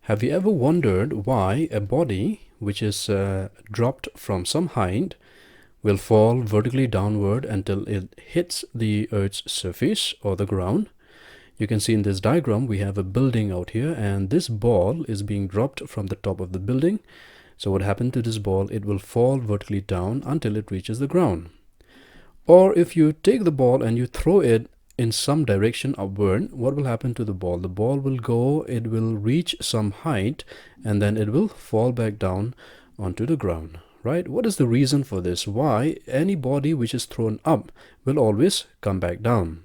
Have you ever wondered why a body which is dropped from some height will fall vertically downward until it hits the Earth's surface or the ground? You can see in this diagram we have a building out here, and this ball is being dropped from the top of the building. So what happened to this ball? It will fall vertically down until it reaches the ground. Or if you take the ball and you throw it in some direction upward, what will happen to the ball? The ball will go, it will reach some height, and then it will fall back down onto the ground, right? What is the reason for this? Why any body which is thrown up will always come back down?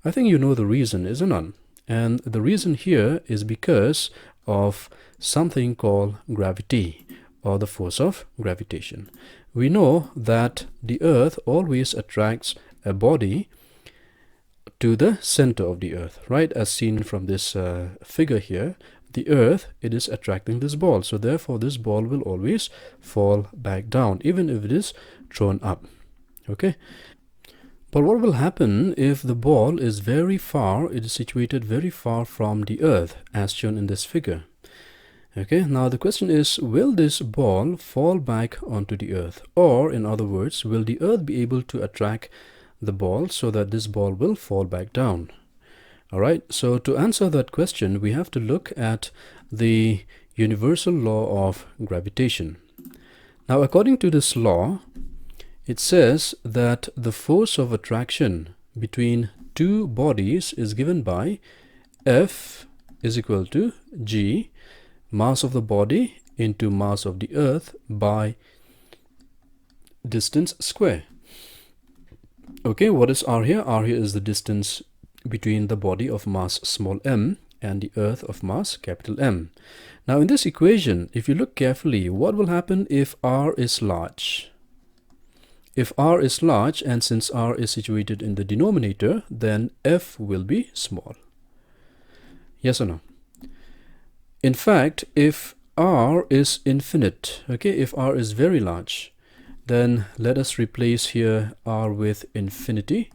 I think you know the reason, isn't it? And the reason here is because of something called gravity, or the force of gravitation. We know that the Earth always attracts a body to the center of the Earth, right? As seen from this figure here, the Earth, it is attracting this ball. So therefore, this ball will always fall back down, even if it is thrown up. Okay. But what will happen if the ball is very far, it is situated very far from the Earth, as shown in this figure? Okay, now the question is, will this ball fall back onto the Earth? Or, in other words, will the Earth be able to attract the ball so that this ball will fall back down? Alright, so to answer that question, we have to look at the universal law of gravitation. Now, according to this law, it says that the force of attraction between two bodies is given by F is equal to G, mass of the body into mass of the Earth, by distance square. Okay, what is R here? R here is the distance between the body of mass small m and the Earth of mass capital M. Now in this equation, if you look carefully, what will happen if R is large? If R is large, and since R is situated in the denominator, then F will be small. Yes or no? In fact, if R is infinite, okay, if R is very large, then let us replace here R with infinity.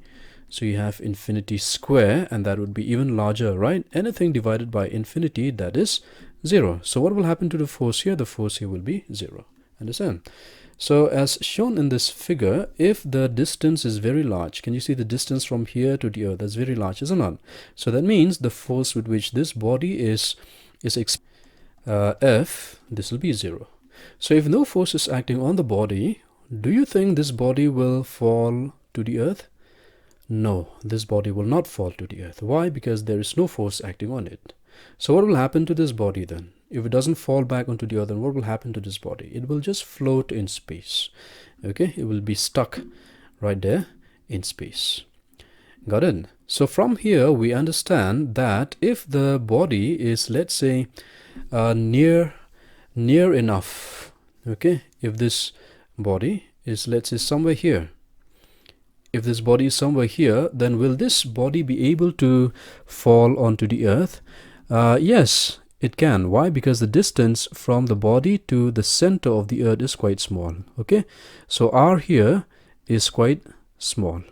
So you have infinity square, and that would be even larger, right? Anything divided by infinity, that is 0. So what will happen to the force here? The force here will be 0. Understand? So as shown in this figure, if the distance is very large, can you see the distance from here to the Earth? That's very large, isn't it? So that means the force with which this body is F, this will be 0. So if no force is acting on the body, do you think this body will fall to the Earth? No, this body will not fall to the Earth. Why? Because there is no force acting on it. So what will happen to this body then? If it doesn't fall back onto the Earth, then what will happen to this body? It will just float in space. Okay, it will be stuck right there in space. Got it? So from here we understand that if the body is, let's say, near enough, okay, if this body is, let's say, somewhere here, if this body is somewhere here, then will this body be able to fall onto the Earth? Yes, it can. Why? Because the distance from the body to the center of the Earth is quite small. Okay, so R here is quite small.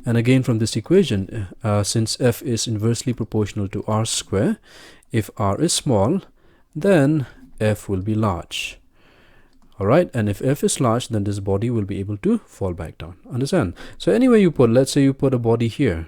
And again, from this equation, since F is inversely proportional to R square, if R is small, then F will be large. Alright, and if F is large, then this body will be able to fall back down. Understand? So anyway you put, let's say you put a body here.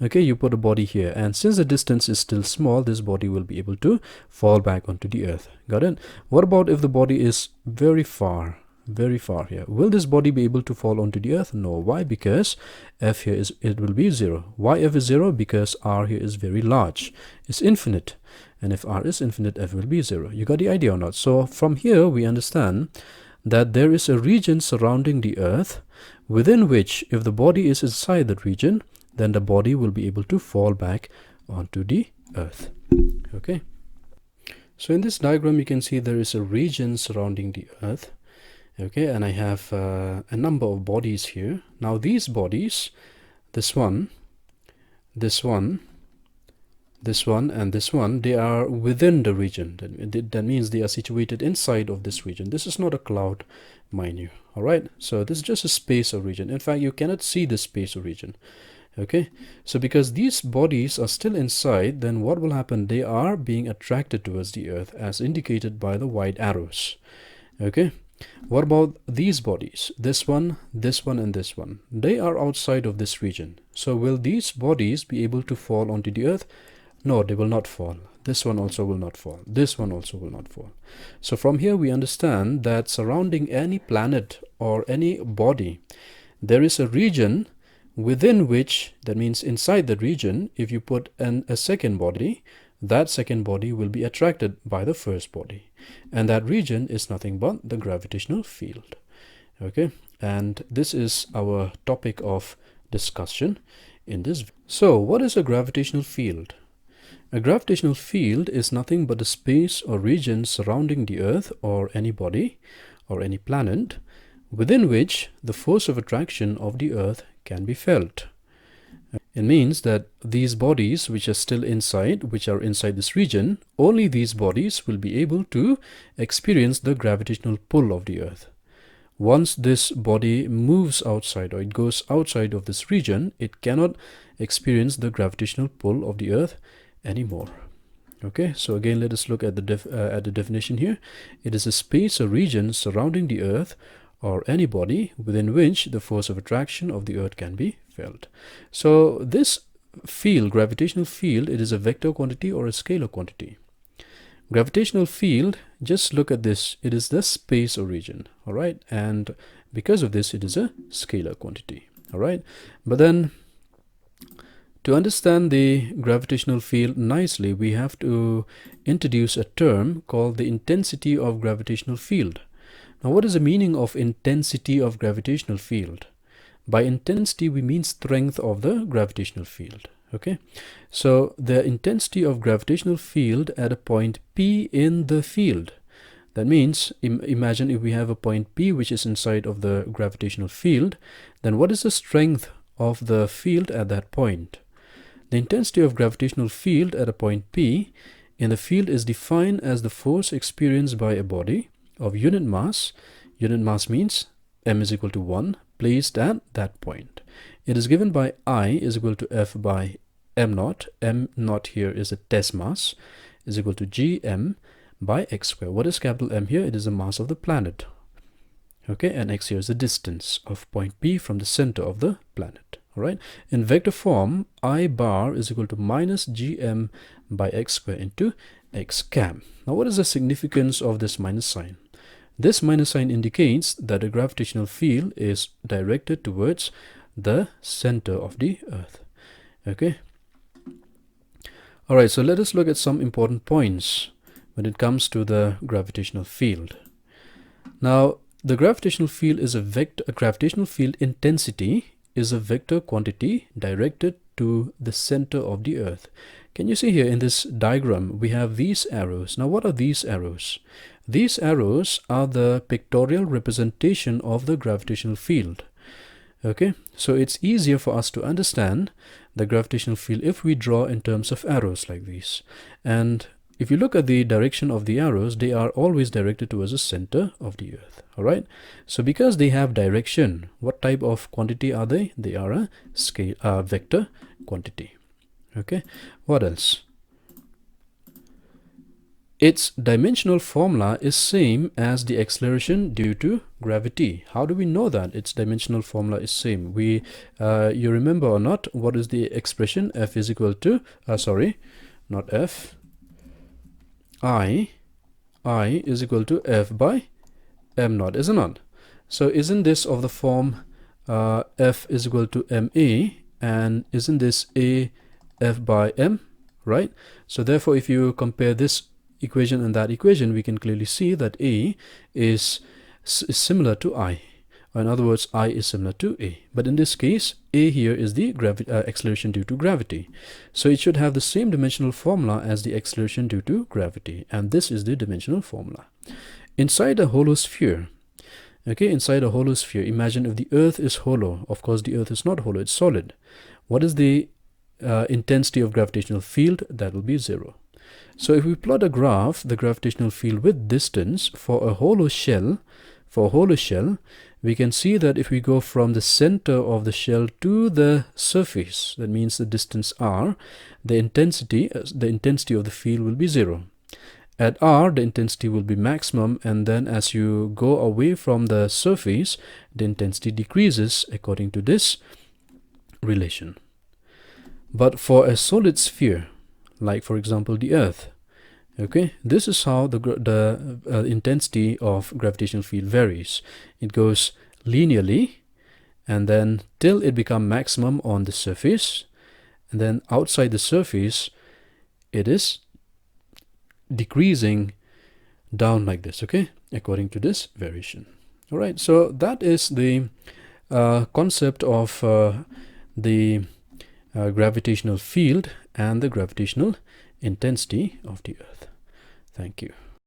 Okay, you put a body here, and since the distance is still small, this body will be able to fall back onto the Earth. Got it? What about if the body is very far here? Will this body be able to fall onto the Earth? No. Why? Because F here is, it will be 0. Why F is 0? Because R here is very large. It's infinite. And if R is infinite, F will be 0. You got the idea or not? So from here, we understand that there is a region surrounding the Earth within which, if the body is inside that region, then the body will be able to fall back onto the Earth. Okay. So in this diagram, you can see there is a region surrounding the Earth. Okay, and I have a number of bodies here. Now these bodies, this one, and this one, they are within the region. That means they are situated inside of this region. This is not a cloud, mind you. All right, so this is just a space or region. In fact, you cannot see this space or region. Okay, so because these bodies are still inside, then what will happen? They are being attracted towards the earth as indicated by the white arrows. Okay, what about these bodies? This one, and this one. They are outside of this region. So will these bodies be able to fall onto the earth? No, they will not fall. This one also will not fall. This one also will not fall. So from here we understand that surrounding any planet or any body, there is a region within which, that means inside the region, if you put a second body, that second body will be attracted by the first body. And that region is nothing but the gravitational field. Okay, and this is our topic of discussion in this. So what is a gravitational field? A gravitational field is nothing but the space or region surrounding the earth or any body or any planet within which the force of attraction of the earth can be felt. It means that these bodies which are still inside, which are inside this region, only these bodies will be able to experience the gravitational pull of the earth. Once this body moves outside or it goes outside of this region, it cannot experience the gravitational pull of the earth anymore. Okay, so again let us look at the definition here. It is a space or region surrounding the earth or any body within which the force of attraction of the earth can be felt. So this field, gravitational field, it is a vector quantity or a scalar quantity. Gravitational field, just look at this, it is the space or region, all right, and because of this it is a scalar quantity, all right. But then to understand the gravitational field nicely, we have to introduce a term called the intensity of gravitational field. Now, what is the meaning of intensity of gravitational field? By intensity, we mean strength of the gravitational field. Okay, so the intensity of gravitational field at a point P in the field. That means, imagine if we have a point P which is inside of the gravitational field, then what is the strength of the field at that point? The intensity of gravitational field at a point P in the field is defined as the force experienced by a body of unit mass. Unit mass means m is equal to 1 placed at that point. It is given by I is equal to F by m naught. M naught here is a test mass, is equal to gm by x square. What is capital M here? It is the mass of the planet. Okay, and x here is the distance of point P from the center of the planet. All right, in vector form, I bar is equal to minus gm by x square into x cap. Now what is the significance of this minus sign? This minus sign indicates that the gravitational field is directed towards the center of the earth. Okay, all right, so let us look at some important points when it comes to the gravitational field. Now the gravitational field is a gravitational field intensity is a vector quantity directed to the center of the earth. Can you see here in this diagram we have these arrows. Now what are these arrows? These arrows are the pictorial representation of the gravitational field. Okay, so it's easier for us to understand the gravitational field if we draw in terms of arrows like these. And if you look at the direction of the arrows, they are always directed towards the center of the earth. All right, so because they have direction, what type of quantity are they? They are a vector quantity. Okay, what else? Its dimensional formula is same as the acceleration due to gravity. How do we know that its dimensional formula is same? You remember or not, what is the expression? F is equal to, not F, I is equal to F by m naught, isn't it? So isn't this of the form F is equal to ma, and isn't this a F by m, right? So therefore if you compare this equation and that equation, we can clearly see that A is similar to I. In other words, I is similar to A. But in this case, A here is the acceleration due to gravity. So it should have the same dimensional formula as the acceleration due to gravity. And this is the dimensional formula. Inside a hollow sphere, okay, inside a hollow sphere, imagine if the earth is hollow. Of course, the earth is not hollow, it's solid. What is the intensity of gravitational field? That will be 0. So if we plot a graph, the gravitational field with distance for a hollow shell, we can see that if we go from the center of the shell to the surface, that means the distance r, the intensity of the field will be 0. At r, the intensity will be maximum, and then as you go away from the surface, the intensity decreases according to this relation. But for a solid sphere, like for example the Earth, okay, this is how the intensity of gravitational field varies. It goes linearly, and then till it becomes maximum on the surface, and then outside the surface it is decreasing down like this, okay, according to this variation. All right, so that is the concept of the gravitational field and the gravitational intensity of the Earth. Thank you.